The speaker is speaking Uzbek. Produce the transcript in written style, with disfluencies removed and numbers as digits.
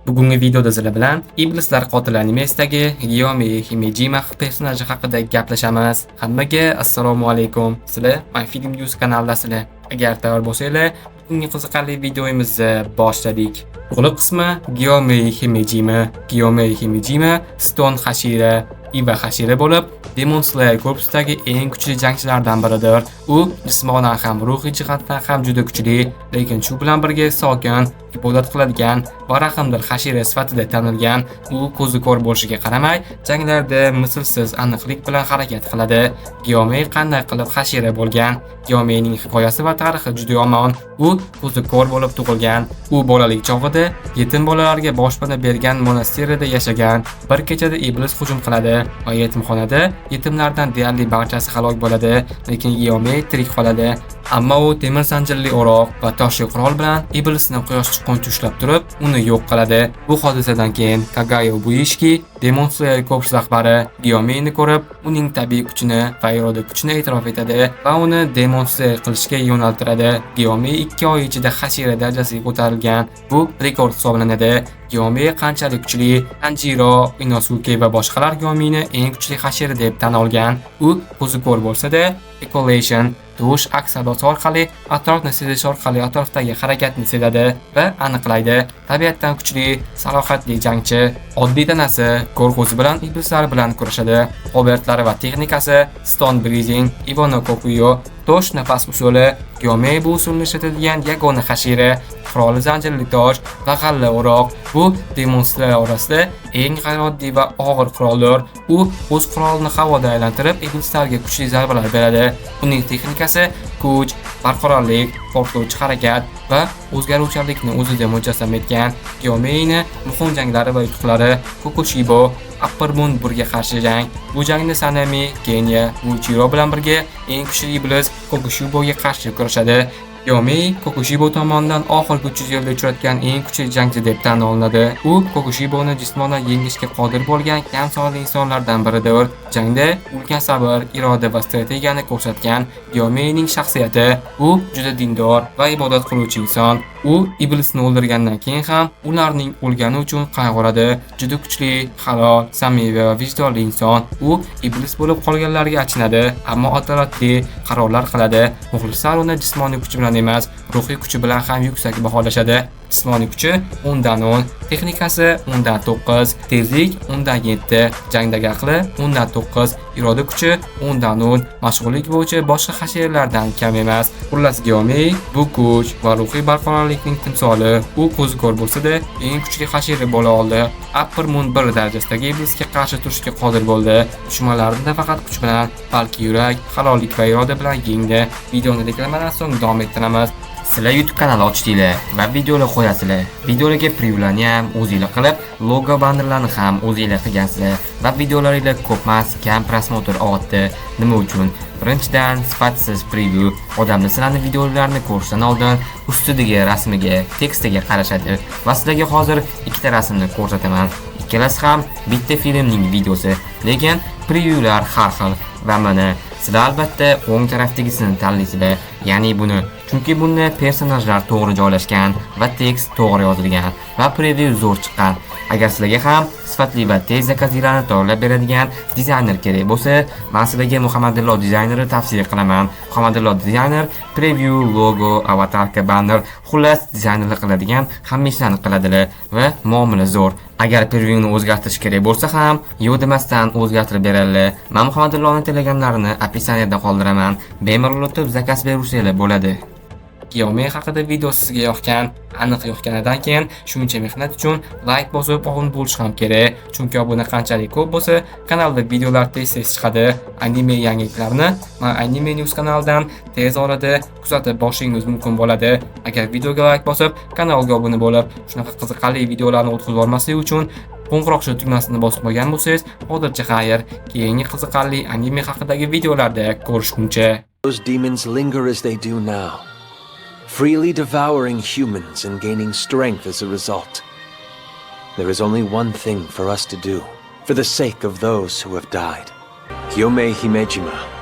Bugungi videoda sizlar bilan Iblislar qotili animesidagi Gyome Himejima personaji haqida gaplashamiz. Hammaga assalomu alaykum. Sizlar My Film News kanaldasizlar. Agar tayyor bo'lsanglar, bugungi qiziqarli videomizni boshladik. To'liq qismi Gyome Himejima. Gyome Himejima Stone Hashira Iva Hashira bo'lib, Demon Slayer korpusidagi eng kuchli jangchilardan biridir. U jismonan ham ruhiy jihatdan ham juda kuchli, lekin shu bilan birga sokin, ibodat qiladigan va rahmdil hashira sifatida tanilgan. U ko'zi ko'r bo'lishiga qaramay, janglarda mislsiz aniqlik bilan harakat qiladi. Gyome qanday qilib hashira bo'lgan? Gyomening hikoyasi va tarixi juda yomon. U ko'zi ko'r bo'lib tug'ilgan. U bolalik chog'ida yetim bolalarga boshpana bergan monasteriyada yashagan. Bir kechada iblis hujum qiladi va yetimxonada yetimlardan deyarli barchasi halok bo'ladi, lekin Gyome tirik qoladi. Ammo u temir zanjirli o'roq va toshli qurol bilan iblisni quyosh chiqquncha ushlab turib, uni yo'q qiladi. Bu hodisadan keyin Kagayo Buishiki, Demon Slayer korpusi rahbari, Gyomeni ko'rib, uning tabiiy kuchini va iroda kuchini e'tirof etadi va uni Demon Slayer qilishga yo'naltiradi. Gyome 2 oy ichida hashira darajasiga ko'tarilgan. Bu rekord hisoblanadi. Gyome qanchalik kuchli, Tanjiro, Inosuke va boshqalar Gyomeni eng kuchli hashira deb tan olgan. U ko'zi ko'r bo'lsa-da, echolation tush aks sadosi orqali atrofni sezish orqali atrofdagi harakatni sezadi va aniqlaydi. Tabiatdan kuchli, salohiyatli jangchi, oddiy tanasi, ko'r ko'zi bilan iblislar bilan kurashadi. Qobiliyatlari va texnikasi Stone Breathing, Ivono Kokuyo, tosh nafas usuli. Gyome bu usulni ishlatadigan yagona hashira, quroli zanjirli tosh va g'alla o'roq. Bu Demon Slayer orasida eng g'ayrioddiy va og'ir quroldir. U o'z qurolini havoda aylantirib, iblislarga kuchli zarbalar beradi. Uning texnikasi kuch, barqarorlik, portlovchi harakat va o'zgaruvchanlikni o'zida mujassam etgan. Gyomeni muhim janglari va yutuqlari Kokushibo, Upper Moon burga qarshi jang. Bu jangni Sanemi, Genya, Muichiro bilan birga eng kuchli iblis Kokushiboga qarshi kurashadi. Gyome Kokushibo tomonidan oxirgi 300 yilda uchratgan eng kuchli jangchi deb tan olinadi. U Kokushiboni jismonan yengishga qodir bo'lgan kam sonli insonlardan biridir. Jangda ulkan sabr, iroda va strategiyani ko'rsatgan. Gyomening shaxsiyati, u juda dindor va ibodat qiluvchi inson. U iblisni o'ldirgandan keyin ham ularning o'lgani uchun qayg'uradi. Juda kuchli, halol, samimiy va vijdonli inson. U iblis bo'lib qolganlarga achinadi, ammo adolatli qarorlar qiladi. Muxlislar uni jismoniy kuch bilan emas, ruhiy kuchi bilan ham yuksak baholashadi. Jismoniy kuchi 10 dan 10, texnikasi 10 dan 9, tezlik 10 dan 7, jangdagi aqli 10 dan 9, iroda kuchi 10 dan 10, mashg'ullik bo'yicha boshqa hashiralardan kam emas. Xullas Gyome bu kuch va ruhiy barqarorlikning timsoli. U ko'zi ko'r bo'lsa-da, eng kuchli hashira bo'la oldi. Upper Moon 1 darajasidagi iblisga qarshi turishga qodir bo'ldi. Dushmanlarini faqat kuch bilan, balki yurak, halollik va iroda bilan yengdi. Videoni reklamadan so'ng davom ettiramiz. Sizlar YouTube kanal ochdinglar va videolar qo'yasizlar. Videolarga previewlarni ham o'zingizlar qilib, logo bannerlarni ham o'zingizlar qilgansizlar va videolaringlar ko'pmas, kam prosmotr oldi. Nima uchun? Birinchidan, sifatsiz preview odamlar sizlarni videolarni ko'rishdan oldin ustidagi rasmiga, tekstiga qarashadi va sizlarga hozir ikkita rasmni ko'rsataman. Ikkalasi ham bitta filmning videosi, lekin previewlar har xil va mana sizlar albatta o'ng tarafdagisini tanlaysizlar, ya'ni buni. Chunki bunda personajlar to'g'ri joylashgan va tekst to'g'ri yozilgan va preview zo'r chiqqan. Agar sizlarga ham sifatli va tez zakazlarni tayyorlab beradigan dizayner kerak bo'lsa, men sizlarga Muhammadillo dizaynerini tavsiya qilaman. Muhammadillo dizayner preview, logo, avatarka, banner, xullas dizaynerlik qiladigan hamma ishlarni qiladilar va muomala zo'r. Agar previewni o'zgartirish kerak bo'lsa ham, yo'q demasdan o'zgartirib beradilar. Men Muhammadilloning telegramlarini opisiyaniyada qoldiraman. Bemalol o'tib zakaz bersangiz bo'ladi. Gyome haqida video sizga yoqgan, aniq yoqganidan keyin shuncha mehnat uchun like bosib obuna bo'lish ham kerak. Chunki obuna qanchalik ko'p bo'lsa, kanalda videolar tez-tez chiqadi. Anime yangiliklarini men Anime News kanalidan tez orada kuzatib borishingiz mumkin bo'ladi. Agar videoga like bosib, kanalga obuna bo'lib, shunaqa qiziqarli videolarni o'tkazib olmaslik uchun qo'ng'iroq tugmasini bosib qo'ygan bo'lsangiz, hozircha xayr. Keyingi qiziqarli anime haqidagi videolarda ko'rishguncha. Those demons linger as they do now, freely devouring humans and gaining strength as a result. There is only one thing for us to do, for the sake of those who have died. Gyome Himejima.